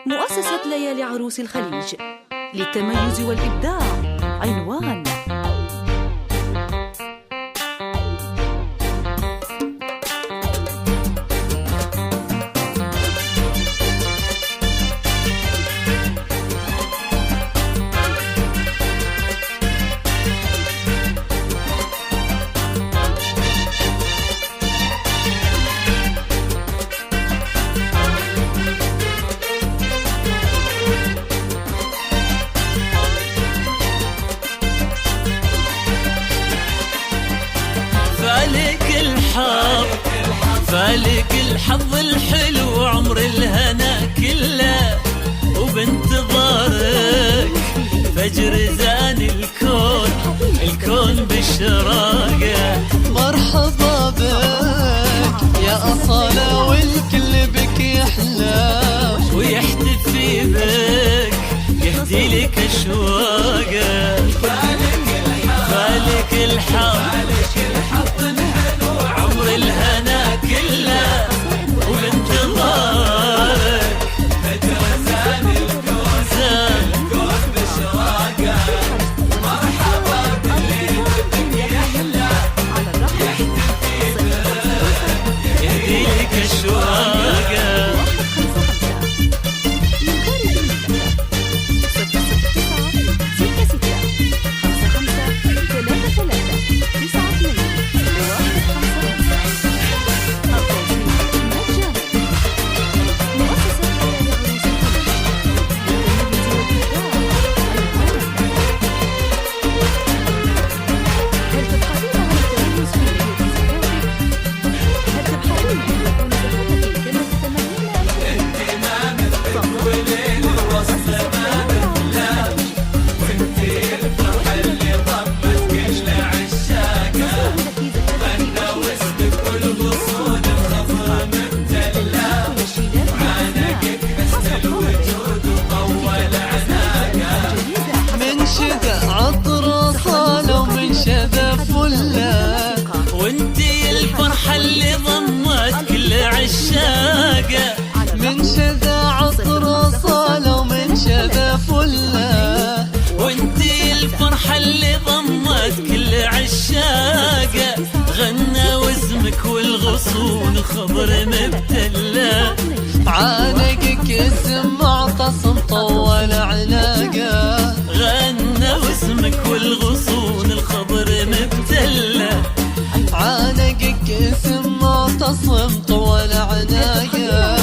مؤسسة ليالي عروس الخليج للتميز والإبداع. عنوان: فالك الحظ الحلو عمر الهنا كله، وبانتظارك فجر زان الكون بالشراقه. مرحبا بك يا أصالة والكل بك يحلى ويحتفي بك يهدي لك اشواقه. فالك الحظ عمر الهنا كله، وبانتظارك فجر زان الكون بشراقه. مرحبا باللي بدك يحلى يحتفي بك يهدي لك اشواقه. وانتي الفرحة اللي ضمت كل عشاقة، من شذا عطر صالة ومن شذا فلة. وانتي الفرحة اللي ضمت كل عشاقة، غنى واسمك والغصون خضر مبتلة. عانقك اسم معتصم طول علاقة، غنى واسمك والغصون الخضر مبتلة. عانقك اسم معتصم طول عناية.